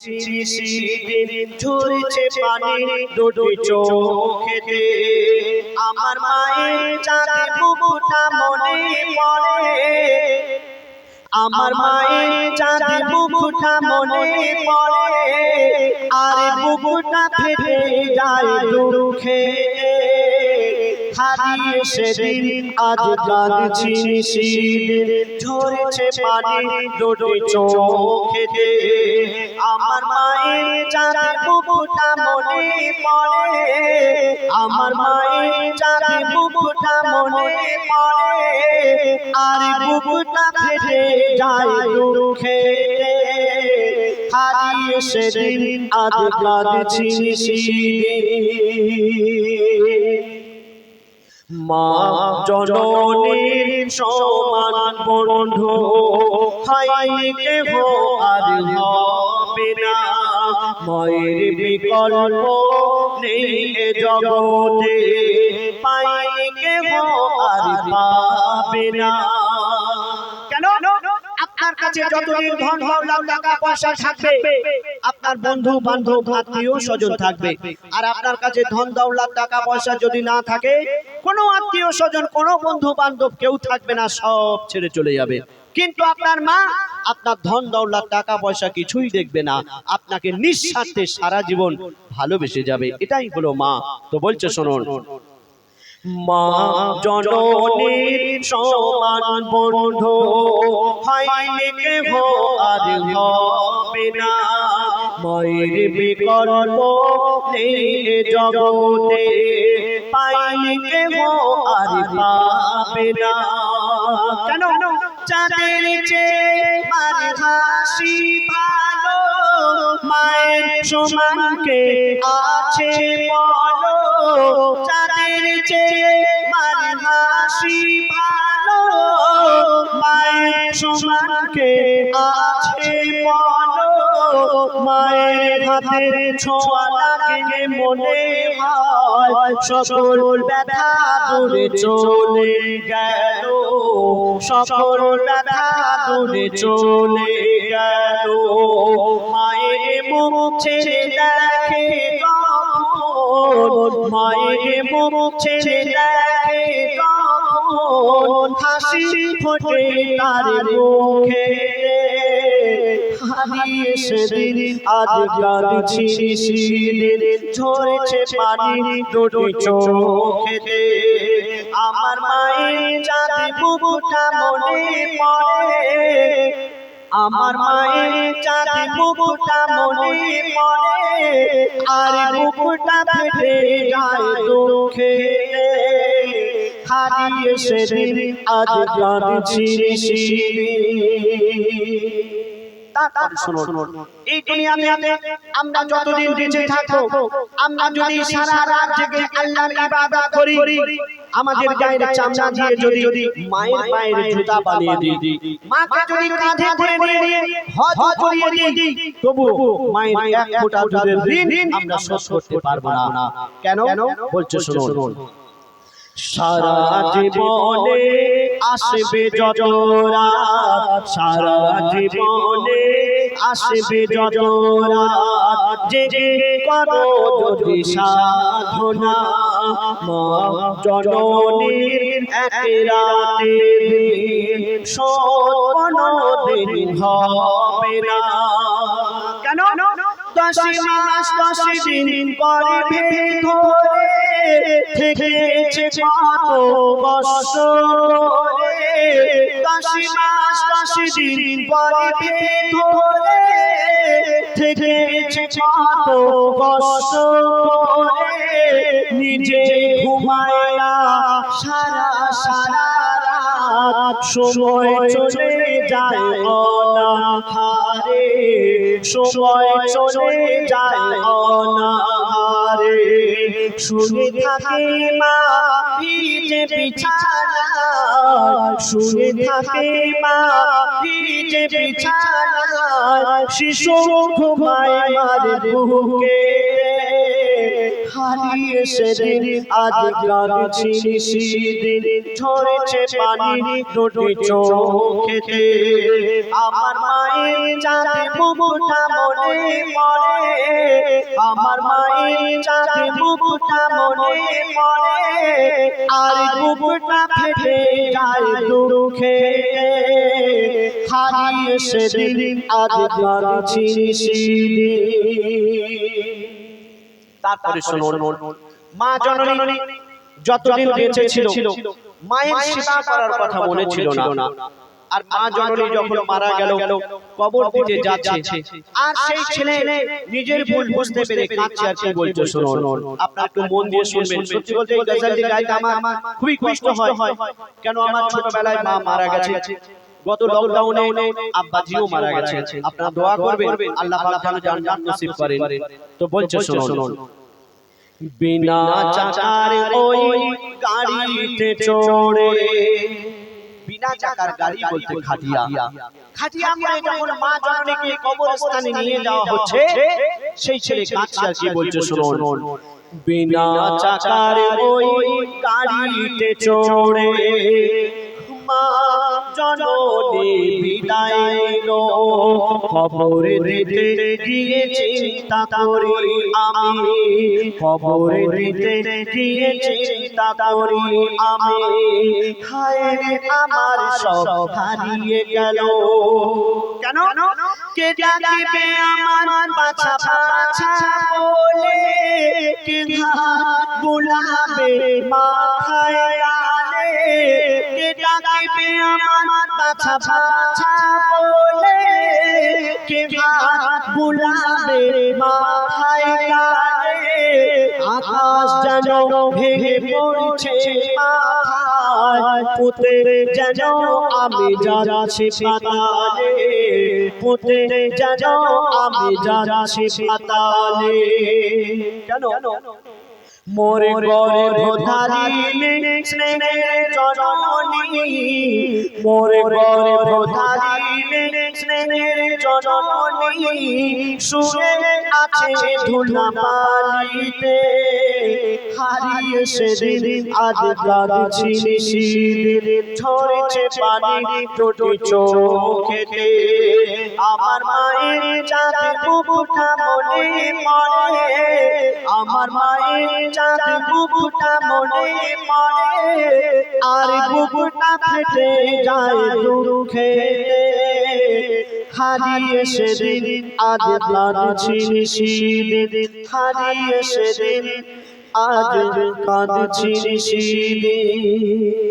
চিরদিন ঝরছে পানি দুটি চোখেতে আমার মায়ের চাঁদের মুখটা মনে পড়ে আমার মায়ের চাঁদের মুখটা মনে পড়ে আর বুকটা ফেটে যায় দুঃখে হারিয়ে সেদিন আজ কাঁদছি নিশিদিন ঝরছে পানি দুটি চোখেতে আমার মায়ের চাঁদের মুখটা মনে পড়ে আমার মায়ের চাঁদের মুখটা মনে পড়ে আর বুকটা ফেটে যায় দুঃখে হারিয়ে সেদিন আজ কাঁদছি নিশিদিন মা জননীর সমান বন্ধু হয় কেহ আর হবে না মায়ের বিকল্প নেই এ জগতে পাই কেহ আর পাবে না। কেন আপনার কাছে যতদিন ধন দৌলত টাকা পয়সা থাকবে আপনার বন্ধু বান্ধব আত্মীয় স্বজন থাকবে, আর আপনার কাছে ধন দৌলত টাকা পয়সা যদি না থাকে কোনো আত্মীয় স্বজন কোনো বন্ধু বান্ধব কেউ থাকবে না, সব ছেড়ে চলে যাবে। কিন্তু আপনার মা আপনার ধন দৌলত টাকা পয়সা কিছুই দেখবে না, আপনাকে নিঃস্বার্থে সারা জীবন ভালোবেসে যাবে, এটাই হলো মা। তো বলছে শুনুন, মা জননীর সমান বন্ধু হয় কেহ আর হবে না মায়ের বিকল্প নেই জগতে পাই কেহ আর পাবে না। কেন চাঁদের চেয়ে মার হাসি ভালো মায়ের সমান কে আছে বলো চাঁদের চেয়ে মার হাসি ভালো মায়ের সমান কে আছে বলো মায়ের হাতের ছোঁয়া লাগে মনে হয় সকল ব্যথা দূরে চলে গেল সকল ব্যথা দূরে চলে গেল মায়ের মুখ ছেড়ে দেখে যখন মায়ের মুখ ছেড়ে দেখে যখন হাসি ফোটে তার মুখে হারিয়ে সেদিন আজ কাঁদছি নিশিদিন ঝরছে পানি দুটি চোখেতে আমার মায়ের চাঁদের মুখটা মনে পড়ে আমার মায়ের চাঁদের মুখটা মনে পড়ে আর বুকটা ফেটে যায় দুঃখে হারিয়ে সেদিন আজ কাঁদছি নিশিদিন। এই দুনিয়াতে আমরা যতদিন বেঁচে থাকবো আমরা যদি সারা রাত জেগে আল্লাহর ইবাদত করি আমাদের গায়ের চামড়া দিয়ে যদি মায়ের পায়ের জুতা বানিয়ে দিই মাকে যদি কাঁধে করে নিয়ে হজ করিয়ে দিই তবু মায়ের এক ফোঁটা দুধের ঋণ আমরা শোধ করতে পারবো না। কেন বলছে শুনুন, সারা জীবনে আসবে যত রাত সারা জীবনে আসবে যত রাত জেগে করো যদি সাধনা মা জননীর এক রাতের শোধ কোনদিন হবে না। কেন 10 মাস 10 দিন পরে ধরে থেকেছে কত কষ্ট করে 10 মাস 10 দিন পরে ধরে থেকেছে কত কষ্ট করে নিজে ঘুমায় না সারা সারা রাত সময় চলে যায় অনাহারে সময় চলে যায় অনাহারে শুনে থাকে মা ভিজে বিছানা শুনে থাকে মা ভিজে বিছানা শিশু ঘুমায় মার বুকে হারিয়ে সেদিন আজ কাঁদছি সেদিন ঝরেছে পানি দুটি চোখেতে আমার মায়ের চাঁদ মুখটা মনে পড়ে আমার মায়ের চাঁদ মুখটা মনে পড়ে আর বুকটা ফেটে যায় দুঃখে হারিয়ে সেদিন আজ কাঁদছি সেদিন। তারপরে শুনুন মা জননী যতদিন বেঁচে ছিল মায়ের সেবা করার কথা মনে ছিল না আর মা জননী যখন মারা গেল কবর দিতে যাচ্ছে আর সেই ছেলে নিজের ভুল বুঝতে পেরে কাঁদছে আর কি বলছে শুনুন আপনারা একটু মন দিয়ে শুনবেন সত্যি বলতে এই গজলটি গাইতে আমার খুবই কষ্ট হয় কেন আমার ছোটবেলায় মা মারা গেছে গত লকডাউনে আব্বাজিও মারা গেছে আপনারা দোয়া করবেন আল্লাহ পাক যেন জান্নাত নসিব করেন তো বলছে শুনুন বিনা চাকার ওই গাড়িতে চড়ে বিনা চাকার গাড়ি বলতে খাটিয়া খাটিয়া করে যখন মা জননীকে কবরস্থানে নিয়ে যাওয়া হচ্ছে সেই ছেলে কাঁদছে আর কি বলছে শুনুন বিনা চাকার ওই গাড়িতে চড়ে মা জননী বিদায় নিলো খবর দিতে গিয়ে চিন্তা করি আমি খবর দিতে গিয়ে চিন্তা করি আমি হায় রে আমার সব হারিয়ে গেল কেন কে ডাকবে আমার বাছা বাছা বলে কে বুলাবে মাথায় আলে কে ডাকবে আমার বাছা বাছা বলে কে বুলাবে মাথায় আলে আকাশ যেন ভেঙে পড়ছে মাথায় পুঁতে যেন আমি যাচ্ছি পাতালে পুঁতে যেন আমি যাচ্ছি পাতালে কেন মোরে গর্ভ ধারিলে স্নেহের জননী মোরে গর্ভ ধারিলে স্নেহের জননী শুয়ে আছে ধুলাবালিতে হারিয়ে সেদিন আজ কাঁদছি সেদিন ঝরেছে পানি দুটি চোখেতে আমার মায়ের চাঁদ বুকটা মনে পড়ে আমার মায়ের চাঁদ বুকটা মনে পড়ে আর বুকটা ফেটে যায় দুঃখে হারিয়ে সেদিন আজ কাঁদছি সেদিন হারিয়ে সেদিন আজ কাঁদছি সেদিন।